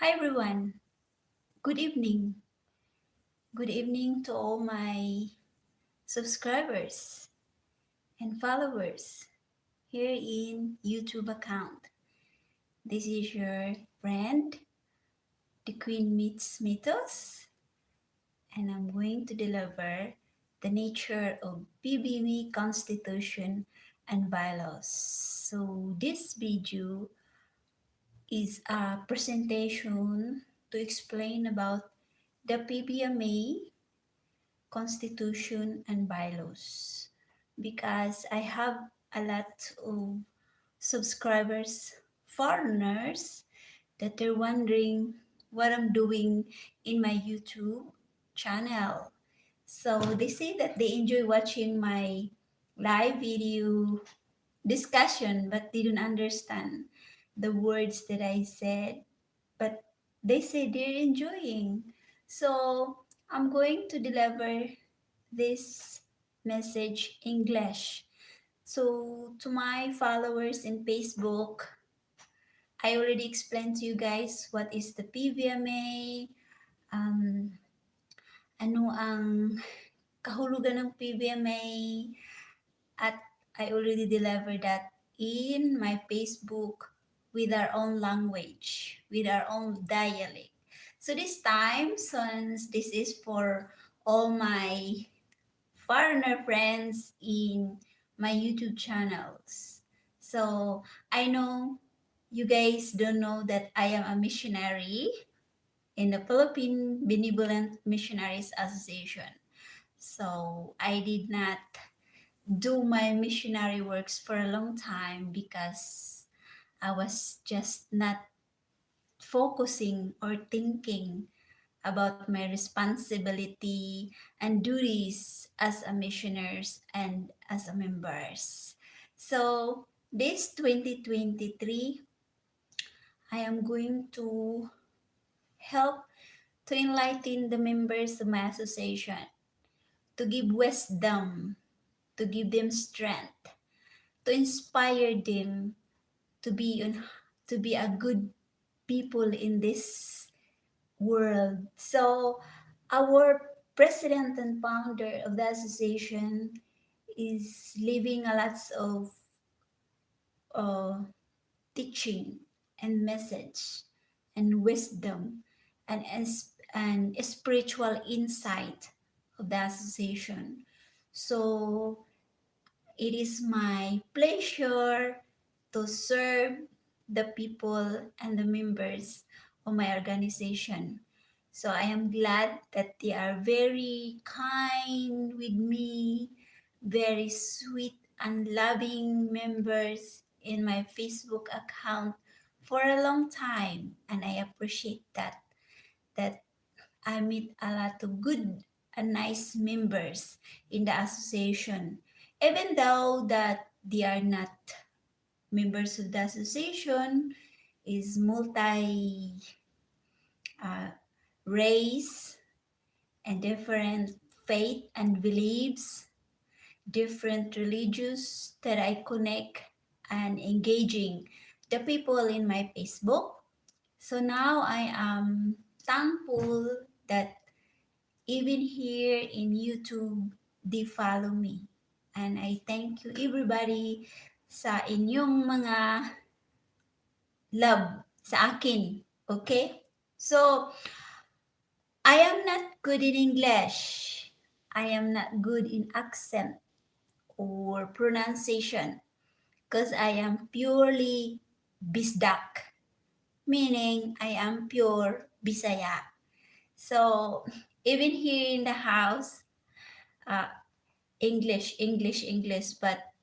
Hi everyone. Good evening. Good evening to all my subscribers and followers here in YouTube account. This is your friend, the Queen Meets Mythos, and I'm going to deliver the nature of Pbma Constitution and Bylaws. So this video is a presentation to explain about the Pbma constitution and bylaws because I have a lot of subscribers, foreigners, that are wondering what I'm doing in my YouTube channel. So they say that they enjoy watching my live video discussion, but they don't understand the words that I said. But they say they're enjoying. So I'm going to deliver this message English. So to my followers in Facebook, I already explained to you guys what is the PBMA, um, ano ang kahulugan ng PBMA, at I already delivered that in my Facebook with our own language, with our own dialect. So this time, since this is for all my foreigner friends in my YouTube channels. So I know you guys don't know that I am a missionary in the Philippine Benevolent Missionaries Association. So I did not do my missionary works for a long time because I was just not focusing or thinking about my responsibility and duties as a missioners and as a members. So this 2023, I am going to help to enlighten the members of my association, to give wisdom, to give them strength, to inspire them to be to be a good people in this world. So our president and founder of the association is leaving a lots of uh, teaching and message and wisdom and spiritual insight of the association. So it is my pleasure to serve the people and the members of my organization. So I am glad that they are very kind with me, very sweet and loving members in my Facebook account for a long time, and I appreciate that I meet a lot of good and nice members in the association. Even though that they are not members of the association, is multi uh, race and different faith and beliefs, different religious that I connect and engaging the people in my Facebook. So now I am thankful that even here in YouTube, they follow me. And I thank you everybody sa inyong mga love sa akin. Okay? So, I am not good in English. I am not good in accent or pronunciation because I am purely Bisdak, meaning I am pure Bisaya. So, even here in the house, uh, English, but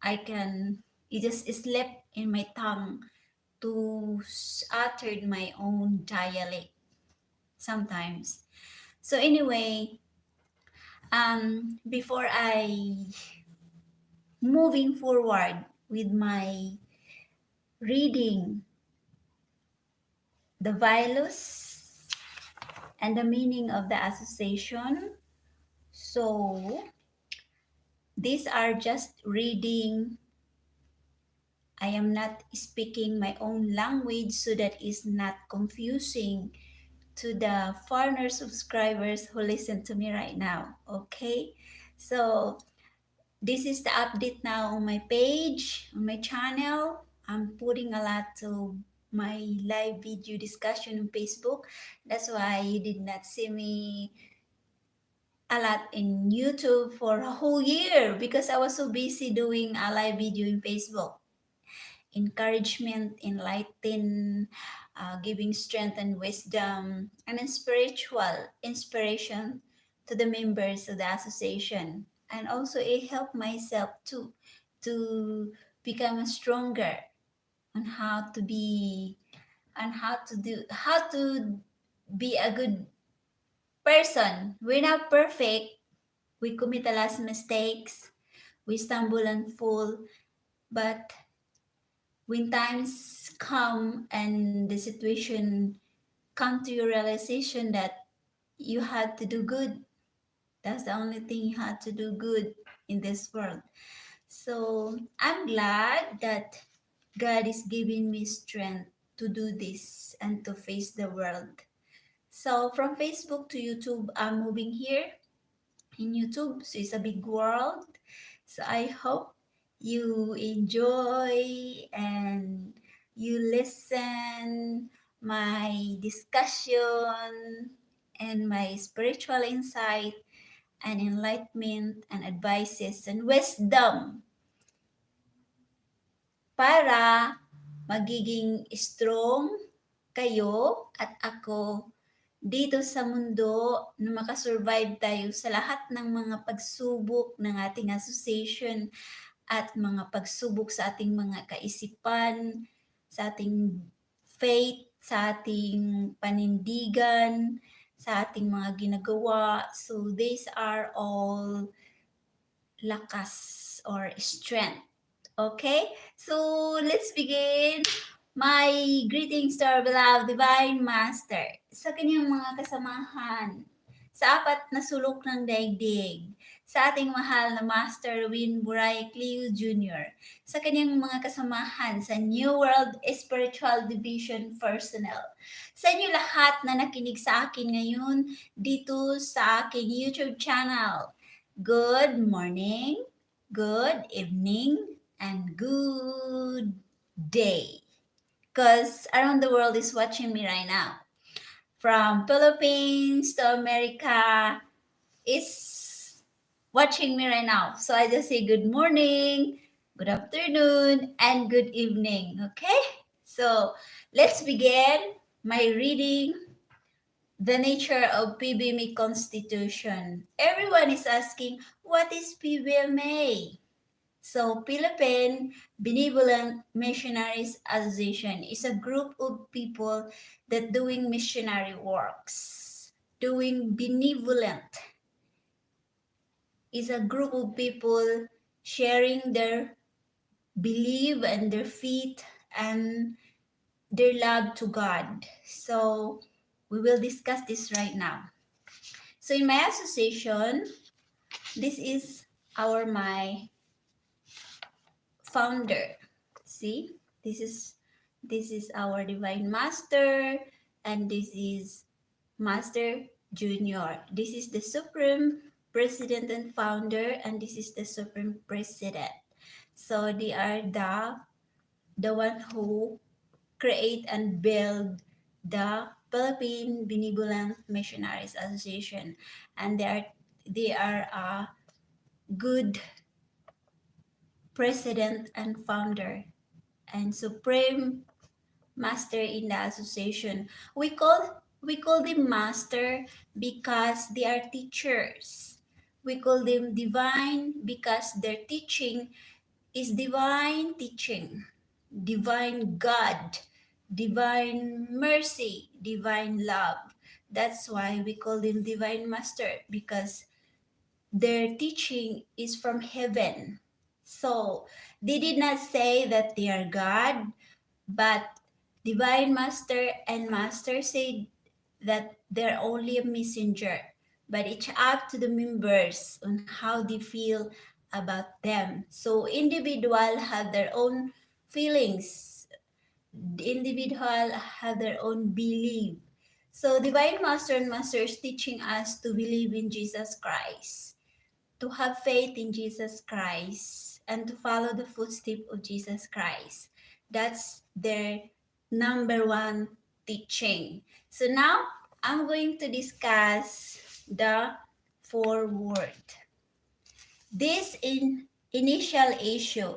I can, it just slept in my tongue to utter my own dialect sometimes. So anyway, before I moving forward with my reading the values and the meaning of the association, so these are just reading I am not speaking my own language so that it's not confusing to the foreigner subscribers who listen to me right now. Okay, so this is the update now on my page, on my channel. I'm putting a lot of my live video discussion on Facebook. That's why you did not see me a lot in YouTube for a whole year because I was so busy doing a live video in Facebook. Encouragement, enlighten, giving strength and wisdom, and then spiritual inspiration to the members of the association. And also it helped myself too to become stronger on how to be and how to be a good person. We're not perfect. We commit a lot of mistakes. We stumble and fall. But when times come and the situation come to your realization that you had to do good, that's the only thing you had to do good in this world. So I'm glad that God is giving me strength to do this and to face the world. So from Facebook to YouTube, I'm moving here in YouTube. So it's a big world. So I hope you enjoy and you listen my discussion and my spiritual insight and enlightenment and advices and wisdom para magiging strong kayo at ako dito sa mundo na makasurvive tayo sa lahat ng mga pagsubok ng ating association at mga pagsubok sa ating mga kaisipan, sa ating faith, sa ating panindigan, sa ating mga ginagawa. So these are all lakas or strength. Okay, so let's begin. My greetings to our beloved Divine Master, sa kanyang mga kasamahan, sa apat na sulok ng daigdig, sa ating mahal na Master Win Buray Cleo Jr., sa kanyang mga kasamahan sa New World Spiritual Division Personnel, sa inyo lahat na nakinig sa akin ngayon dito sa aking YouTube channel. Good morning, good evening, and good day. Because around the world is watching me right now. From Philippines to America is watching me right now. So I just say good morning, good afternoon, and good evening. Okay? So let's begin my reading the nature of Pbma Constitution. Everyone is asking, what is Pbma? So, Philippine Benevolent Missionaries Association is a group of people that doing missionary works. Doing benevolent is a group of people sharing their belief and their faith and their love to God. So, we will discuss this right now. So in my association, this is my founder. See, this is our Divine Master, and this is Master Junior. This is the Supreme President and Founder, and this is the Supreme President. So they are the one who create and build the Philippine Benevolent Missionaries Association, and they are a good president and founder and supreme master in the association. We call them master because they are teachers. We call them divine because their teaching is divine teaching, divine God, divine mercy, divine love. That's why we call them divine master, because their teaching is from heaven. So they did not say that they are God, but divine master and master said that they're only a messenger. But it's up to the members on how they feel about them. So individual have their own feelings. The individual have their own belief. So Divine Master and Master is teaching us to believe in Jesus Christ, to have faith in Jesus Christ, and to follow the footsteps of Jesus Christ. That's their number one teaching. So now I'm going to discuss the foreword. This initial issue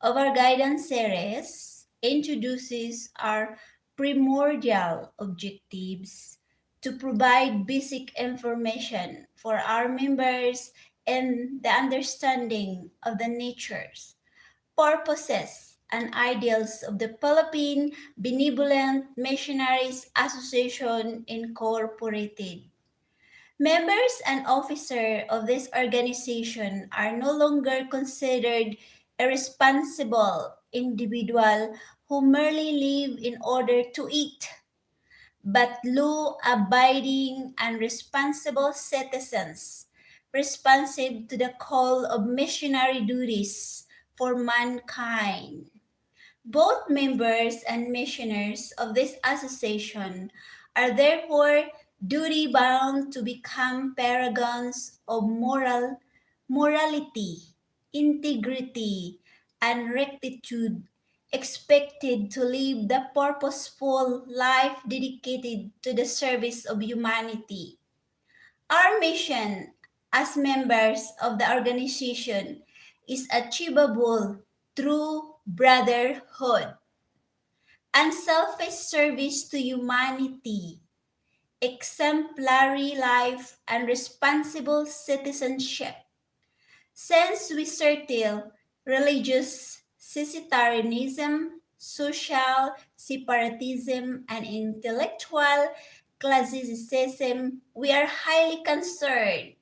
of our guidance series introduces our primordial objectives to provide basic information for our members and the understanding of the natures, purposes, and ideals of the Philippine Benevolent Missionaries Association Incorporated. Members and officers of this organization are no longer considered irresponsible individuals who merely live in order to eat, but law-abiding and responsible citizens, responsive to the call of missionary duties for mankind. Both members and missioners of this association are therefore duty-bound to become paragons of morality, integrity, and rectitude, expected to live the purposeful life dedicated to the service of humanity. Our mission as members of the organization is achievable through brotherhood, unselfish service to humanity, exemplary life, and responsible citizenship. Since we curtail religious sectarianism, social separatism, and intellectual classicism, we are highly concerned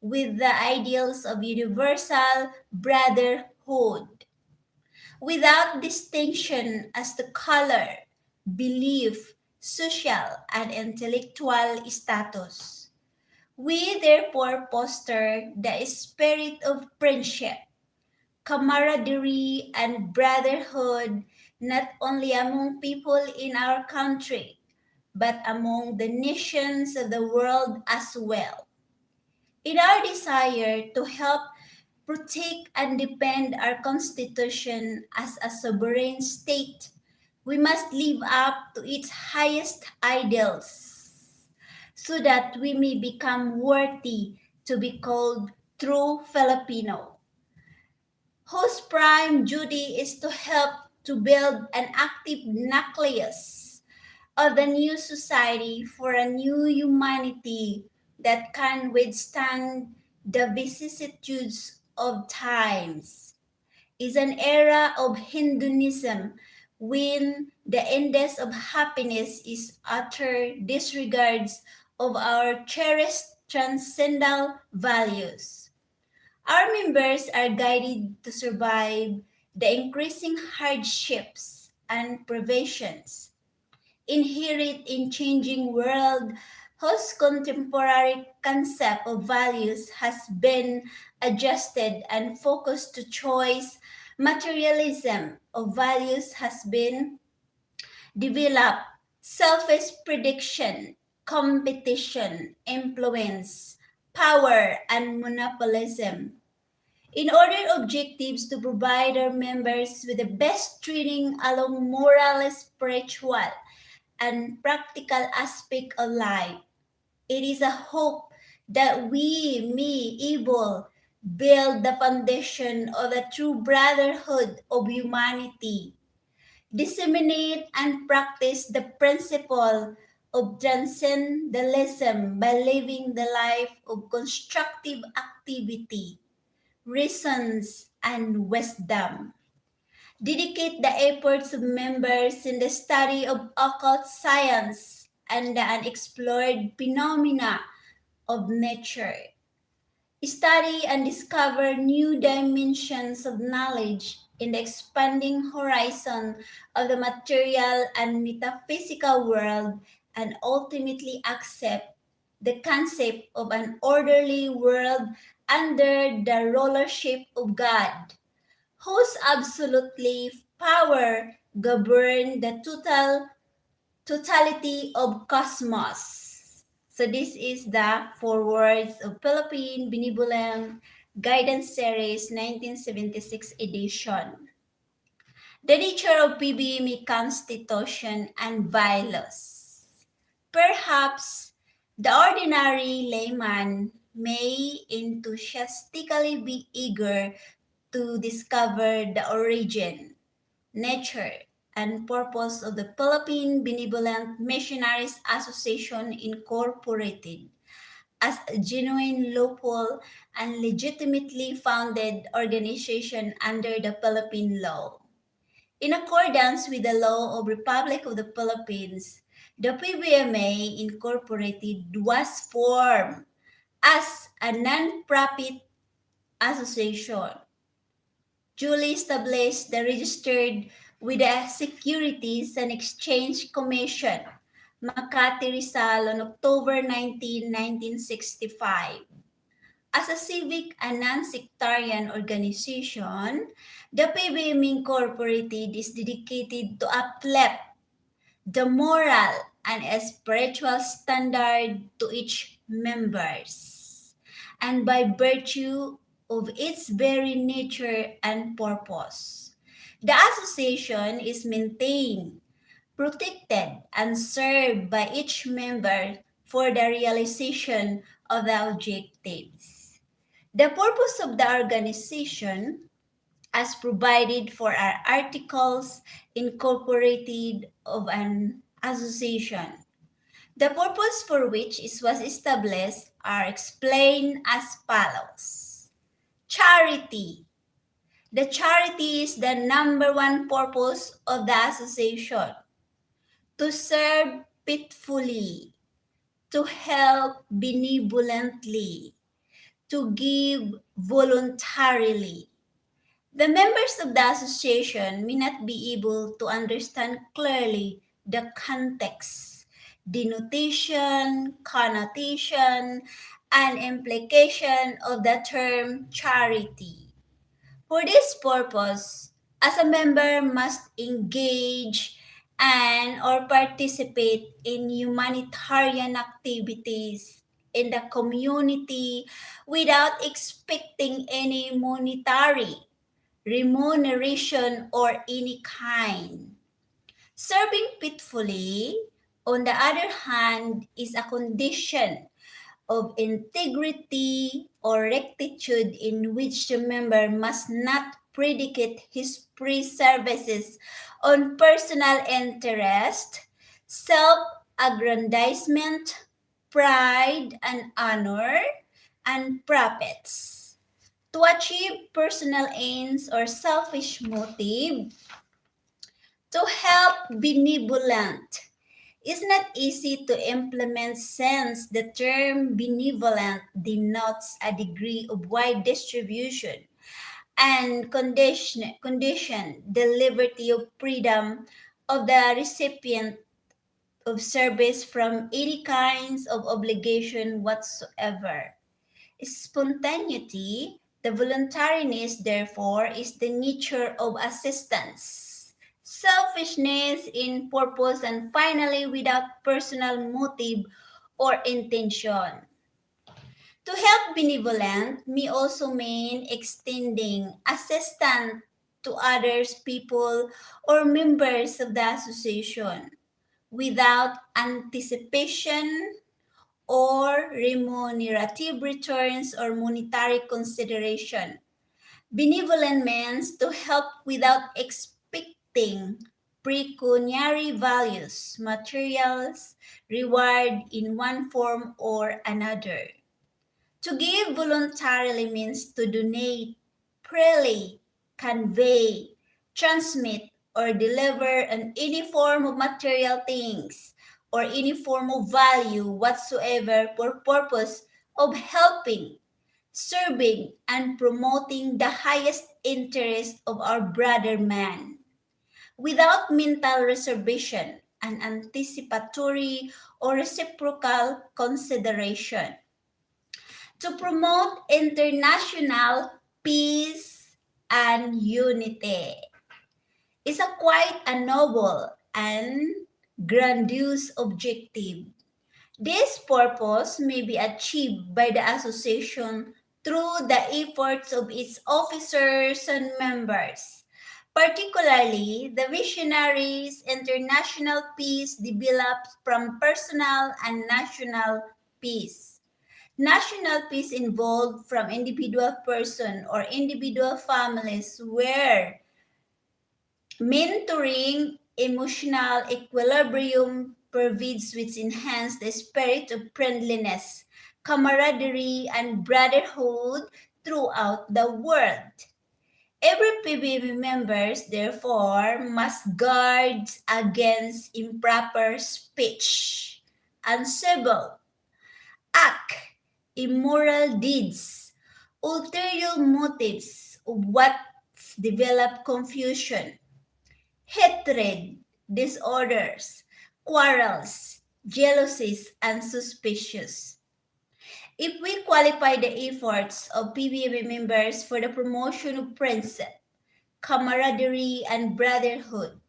with the ideals of universal brotherhood, without distinction as to color, belief, social, and intellectual status. We therefore foster the spirit of friendship, camaraderie, and brotherhood not only among people in our country, but among the nations of the world as well. In our desire to help protect and defend our Constitution as a sovereign state, we must live up to its highest ideals so that we may become worthy to be called true Filipino, whose prime duty is to help to build an active nucleus of the new society for a new humanity that can withstand the vicissitudes of times. Is an era of hedonism when the index of happiness is utter disregards of our cherished transcendental values. Our members are guided to survive the increasing hardships and privations inherent in changing world whose contemporary concept of values has been adjusted and focused to choice. Materialism of values has been developed. Selfish prediction, competition, influence, power, and monopolism. In order objectives to provide our members with the best training along moral, spiritual, and practical aspect of life, it is a hope that we may able build the foundation of the true brotherhood of humanity, disseminate and practice the principle of transcendentalism by living the life of constructive activity, reasons, and wisdom. Dedicate the efforts of members in the study of occult science and the unexplored phenomena of nature. Study and discover new dimensions of knowledge in the expanding horizon of the material and metaphysical world, and ultimately accept the concept of an orderly world under the rulership of God, whose absolutely power govern the totality of cosmos. So this is the four words of Philippine Benevolent Guidance Series 1976 edition. The nature of Pbma Constitution and Bylaws. Perhaps the ordinary layman may enthusiastically be eager to discover the origin, nature, and purpose of the Philippine Benevolent Missionaries Association Incorporated as a genuine, lawful, and legitimately founded organization under the Philippine law. In accordance with the law of Republic of the Philippines, the PBMA Incorporated was formed as a non-profit association, duly established the registered with the Securities and Exchange Commission, Makati, Rizal on October 19, 1965. As a civic and non-sectarian organization, the PBM Incorporated is dedicated to uplift the moral and spiritual standard to each members, and by virtue of its very nature and purpose. The association is maintained, protected, and served by each member for the realization of the objectives. The purpose of the organization, as provided for our articles incorporated of an association. The purpose for which it was established are explained as follows. Charity. The charity is the number one purpose of the association. To serve faithfully, to help benevolently, to give voluntarily. The members of the association may not be able to understand clearly the context, denotation, connotation, and implication of the term charity. For this purpose, as a member must engage and or participate in humanitarian activities in the community without expecting any monetary remuneration or any kind. Serving faithfully, on the other hand, is a condition of integrity or rectitude in which the member must not predicate his free services on personal interest, self-aggrandizement, pride and honor, and profits. To achieve personal ends or selfish motive, to help benevolent is not easy to implement since the term benevolent denotes a degree of wide distribution and condition the liberty of freedom of the recipient of service from any kinds of obligation whatsoever. Spontaneity, the voluntariness, therefore, is the nature of assistance. Selfishness in purpose, and finally, without personal motive or intention. To help benevolent may also mean extending assistance to others, people, or members of the association without anticipation or remunerative returns or monetary consideration. Benevolent means to help without expecting pecuniary values, materials, reward in one form or another. To give voluntarily means to donate, freely, convey, transmit, or deliver in any form of material things or any form of value whatsoever for purpose of helping, serving, and promoting the highest interest of our brother man, without mental reservation and anticipatory or reciprocal consideration. To promote international peace and unity. is a quite a noble and grandiose objective. This purpose may be achieved by the association through the efforts of its officers and members. Particularly, the visionaries' international peace develops from personal and national peace. National peace involved from individual person or individual families where mentoring emotional equilibrium pervades which enhance the spirit of friendliness, camaraderie, and brotherhood throughout the world. Every PBB members, therefore, must guard against improper speech, uncivil act, immoral deeds, ulterior motives of what develop confusion, hatred, disorders, quarrels, jealousies, and suspicious. If we qualify the efforts of PBB members for the promotion of friendship, camaraderie, and brotherhood,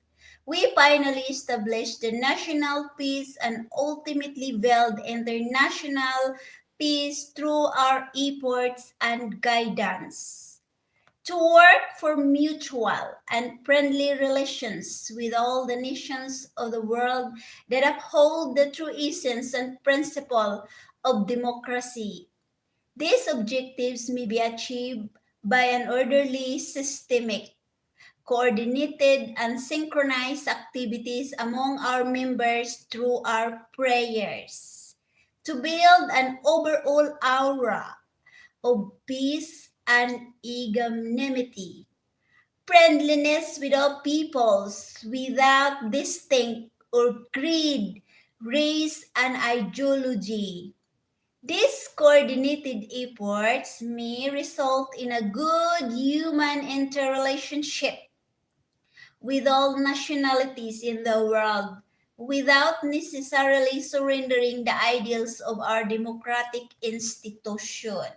we finally established the national peace and ultimately build international peace through our efforts and guidance. To work for mutual and friendly relations with all the nations of the world that uphold the true essence and principle of democracy. These objectives may be achieved by an orderly, systemic, coordinated, and synchronized activities among our members through our prayers. To build an overall aura of peace and equanimity, friendliness with all peoples without distinct or creed, race, and ideology. These coordinated efforts may result in a good human interrelationship with all nationalities in the world without necessarily surrendering the ideals of our democratic institution.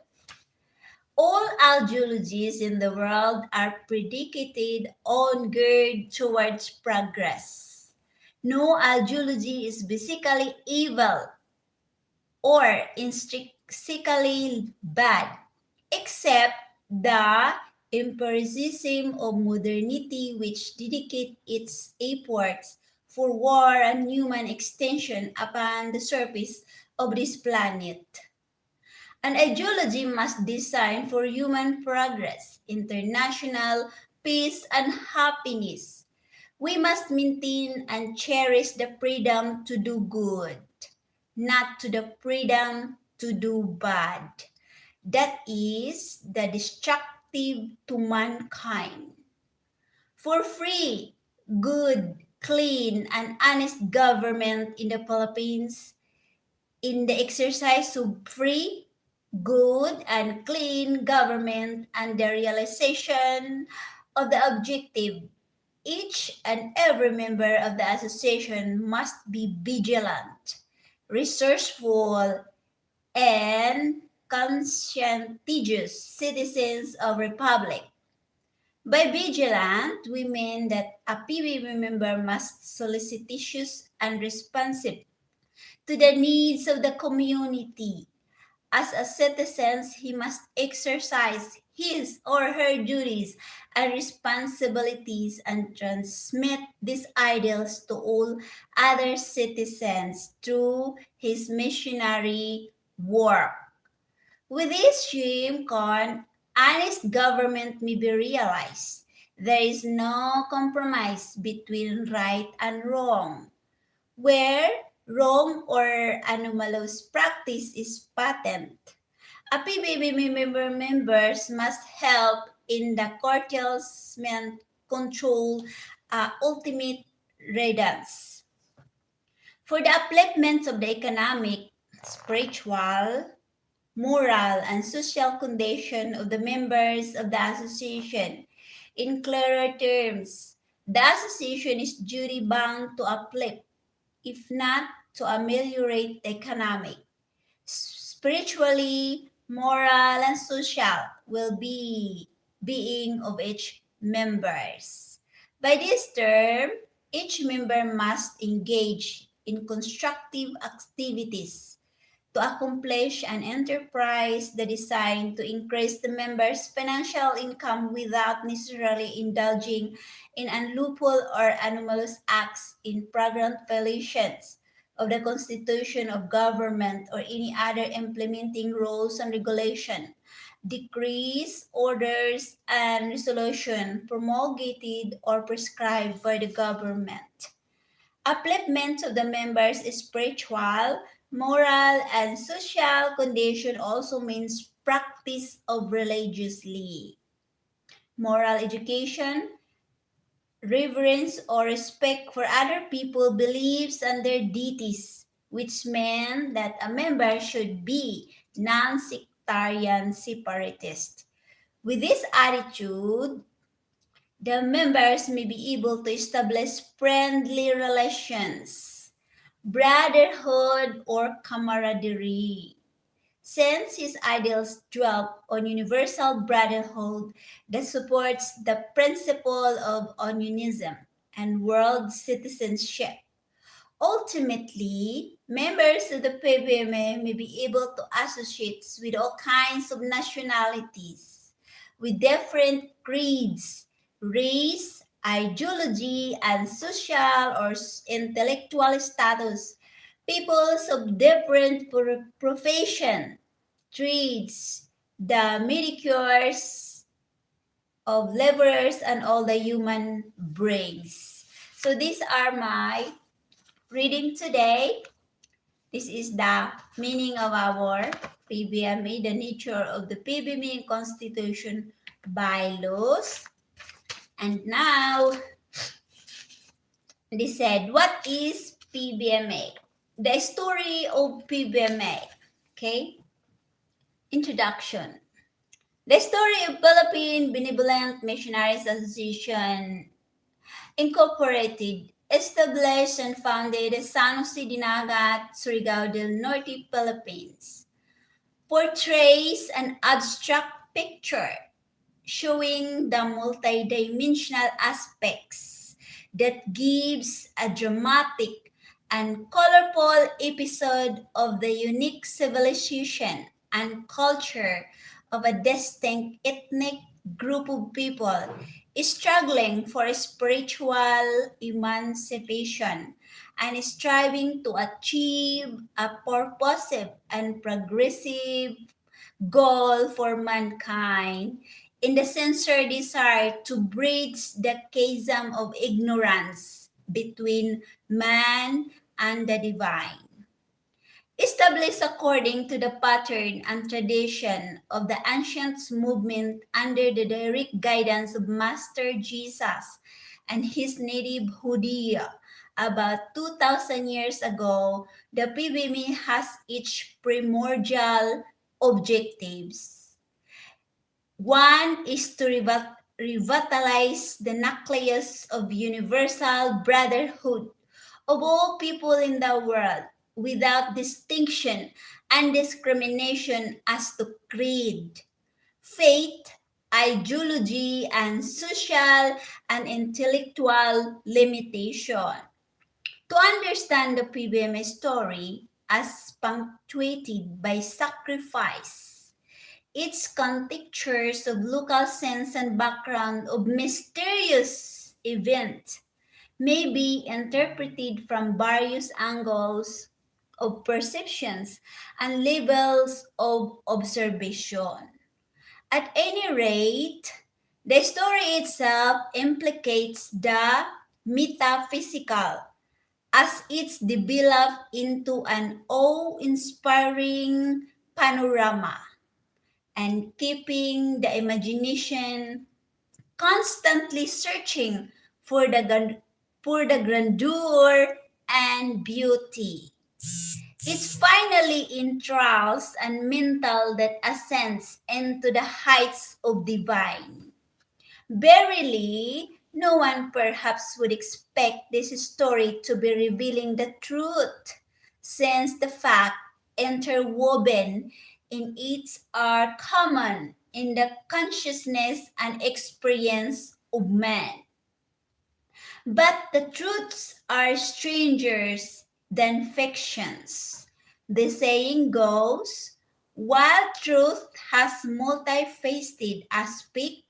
All ideologies in the world are predicated on good towards progress. No ideology is basically evil or intrinsically bad, except the empiricism of modernity, which dedicates its efforts for war and human extension upon the surface of this planet. An ideology must design for human progress, international peace, and happiness. We must maintain and cherish the freedom to do good, not to the freedom to do bad. That is the destructive to mankind. For free, good, clean, and honest government in the Philippines, in the exercise of free, good, and clean government and the realization of the objective, each and every member of the association must be vigilant, resourceful, and conscientious citizens of republic. By vigilant, we mean that a PBB member must solicitous and responsive to the needs of the community. As a citizen, he must exercise his or her duties and responsibilities and transmit these ideals to all other citizens through his missionary work. With this dream con, honest government may be realized. There is no compromise between right and wrong, where wrong or anomalous practice is patent. A PBB members must help in the curtailment control ultimate redance. For the upliftment of the economic, spiritual, moral, and social condition of the members of the association. In clearer terms, the association is duty bound to uplift, if not to ameliorate the economic, spiritually, moral, and social well being of each members. By this term, each member must engage in constructive activities to accomplish an enterprise that is designed to increase the members' financial income without necessarily indulging in unlawful or anomalous acts in flagrant violations of the constitution of government or any other implementing rules and regulation, decrees, orders, and resolution promulgated or prescribed by the government. Upliftment of the members' spiritual, moral, and social condition also means practice of religiously. Moral education, reverence or respect for other people's beliefs and their deities, which meant that a member should be non-sectarian separatist. With this attitude, the members may be able to establish friendly relations, brotherhood, or camaraderie. Since his ideals dwell on universal brotherhood that supports the principle of unionism and world citizenship. Ultimately, members of the Pbma may be able to associate with all kinds of nationalities, with different creeds, race, ideology, and social or intellectual status, peoples of different profession, trades, the manicures of laborers, and all the human brains. So these are my reading today. This is the meaning of our Pbma, the nature of the Pbma Constitution bylaws. And now, they said, what is Pbma? The story of Pbma. Okay? Introduction. The story of Philippine Benevolent Missionaries Association Incorporated, established and founded in San Jose Dinagat, Surigao del Norte, Philippines, portrays an abstract picture showing the multidimensional aspects that gives a dramatic and colorful episode of the unique civilization and culture of a distinct ethnic group of people struggling for spiritual emancipation and striving to achieve a purposive and progressive goal for mankind in the sincere desire to bridge the chasm of ignorance between man and the divine. Established according to the pattern and tradition of the ancient movement under the direct guidance of Master Jesus and his native Judea about 2,000 years ago, the PBME has its primordial objectives. One is to revitalize the nucleus of universal brotherhood of all people in the world without distinction and discrimination as to creed, faith, ideology, and social and intellectual limitation. To understand the PBMA story as punctuated by sacrifice, its conjectures of local sense and background of mysterious event may be interpreted from various angles of perceptions and levels of observation. At any rate, the story itself implicates the metaphysical as it's developed into an awe-inspiring panorama and keeping the imagination constantly searching for the grandeur and beauty. It's finally in trials and mental that ascends into the heights of divine. Verily, no one perhaps would expect this story to be revealing the truth, since the fact interwoven in it are common in the consciousness and experience of man. But the truths are strangers than fictions. The saying goes, while truth has multifaceted aspect,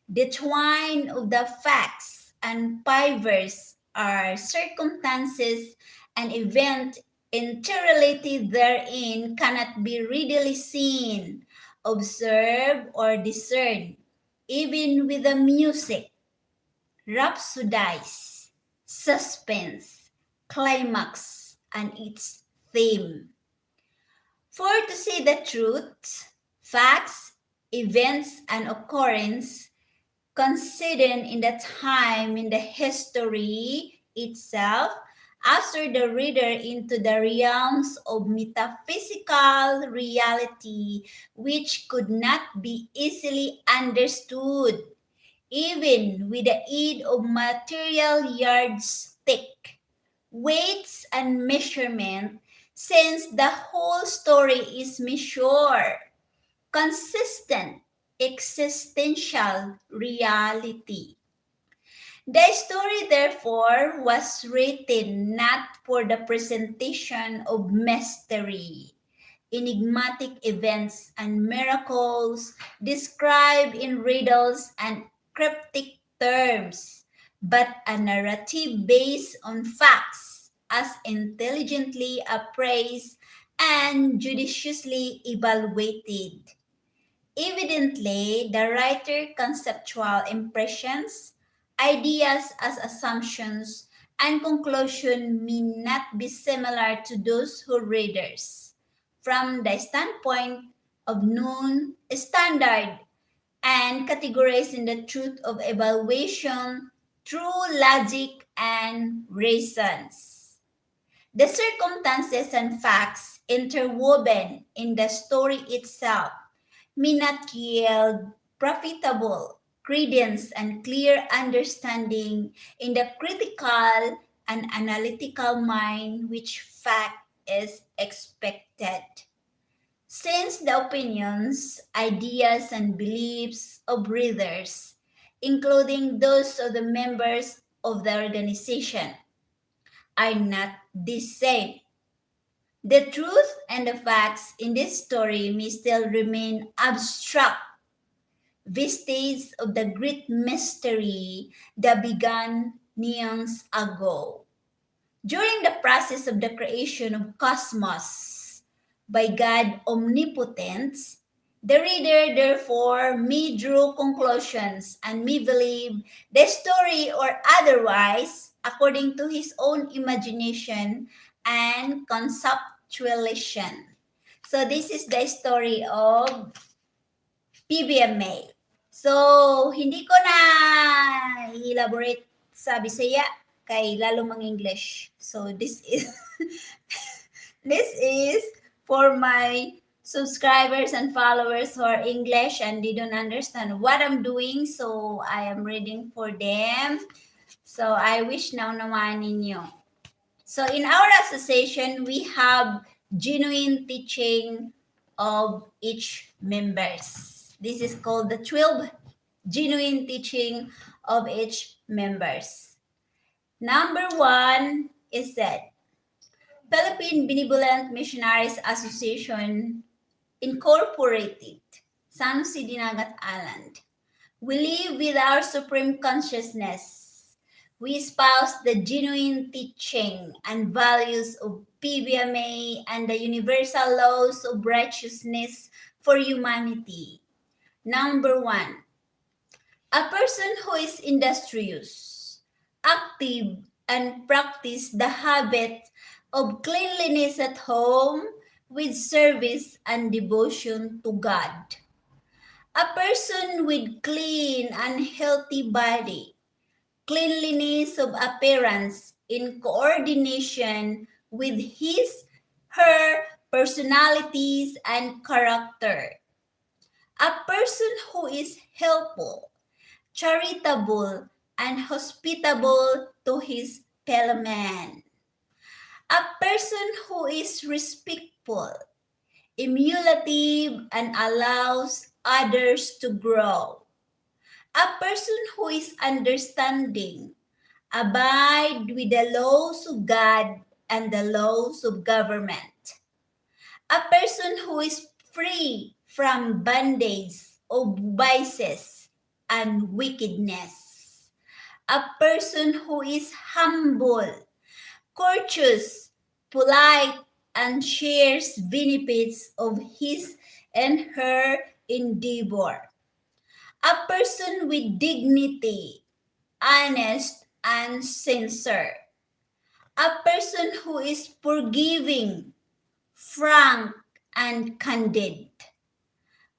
the twine of the facts and fibers are circumstances and event interrelated therein cannot be readily seen, observed, or discerned, even with the music, rhapsodize, suspense, climax, and its theme. For to say the truth, facts, events, and occurrence considered in the time in the history itself usher the reader into the realms of metaphysical reality which could not be easily understood even with the aid of material yardstick, weights, and measurement, since the whole story is measured, consistent, existential reality. The story, therefore, was written not for the presentation of mystery, enigmatic events and miracles described in riddles and cryptic terms, but a narrative based on facts as intelligently appraised and judiciously evaluated. Evidently, the writer conceptual impressions, ideas as assumptions, and conclusion may not be similar to those who readers, from the standpoint of known standard and categories in the truth of evaluation through logic and reasons. The circumstances and facts interwoven in the story itself may not yield profitable credence and clear understanding in the critical and analytical mind which fact is expected. Since the opinions, ideas, and beliefs of readers, including those of the members of the organization, are not the same, the truth and the facts in this story may still remain abstract vestige of the great mystery that began eons ago. During the process of the creation of cosmos by God omnipotent, the reader therefore may draw conclusions and may believe the story or otherwise according to his own imagination and conceptualization. So this is the story of Pbma. So, hindi ko na elaborate sa Bisaya kay lalo mang English. So, this is this is for my subscribers and followers who are English and they don't understand what I'm doing. So, I am reading for them. So, I wish now naman ninyo. So, in our association, we have genuine teaching of each members. This is called the 12 genuine teaching of each members. Number 1 is that Philippine Benevolent Missionaries Association Incorporated, San Jose Dinagat Island. We live with our supreme consciousness. We espouse the genuine teaching and values of Pbma and the universal laws of righteousness for humanity. Number 1, a person who is industrious, active, and practice the habit of cleanliness at home with service and devotion to God. A person with clean and healthy body, cleanliness of appearance in coordination with his, her personalities and character. A person who is helpful, charitable, and hospitable to his fellow man. A person who is respectful, emulative, and allows others to grow. A person who is understanding, Abide with the laws of God and the laws of government. A person who is free from bondage of vices and wickedness. A person who is humble, courteous, polite, and shares benefits of his and her endeavor. A person with dignity, honest, and sincere. A person who is forgiving, frank, and candid.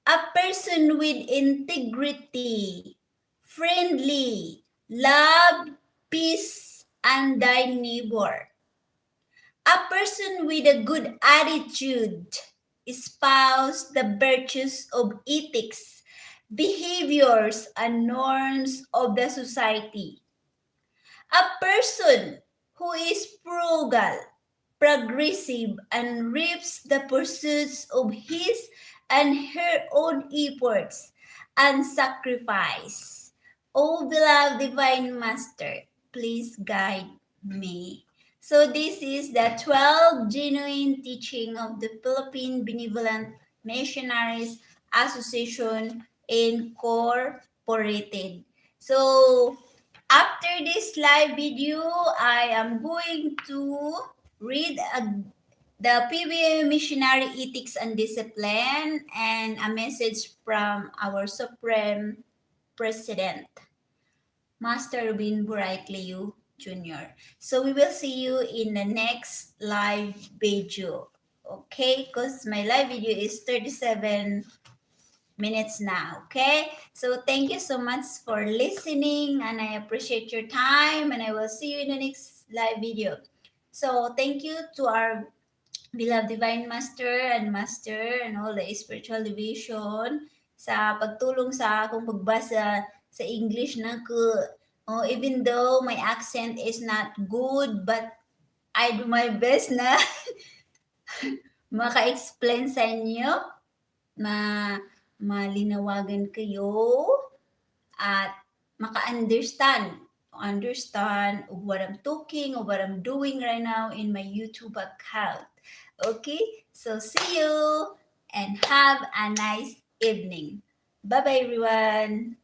A person with integrity, friendly, love, peace, and thy neighbor. A person with a good attitude espouse the virtues of ethics, behaviors, and norms of the society. A person who is frugal, progressive, and reaps the pursuits of his and her own efforts and sacrifice. O beloved Divine Master, please guide me. So this is the 12 genuine teaching of the Philippine Benevolent Missionaries Association Incorporated. So after this live video, I am going to read the Pbma Missionary Ethics and Discipline and a message from our Supreme President, Master Rubin Buraitleu Jr. So we will see you in the next live video. Okay, because my live video is 37 minutes now. Okay, so thank you so much for listening, and I appreciate your time, and I will see you in the next live video. So thank you to our beloved Divine Master and all the spiritual division sa pagtulong sa akong pagbasa sa English na ko. Oh, even though my accent is not good, but I do my best na maka-explain sa inyo, malinawagan kayo, at understand of what I'm talking, of what I'm doing right now in my YouTube account. Okay, so see you and have a nice evening. Bye bye, everyone.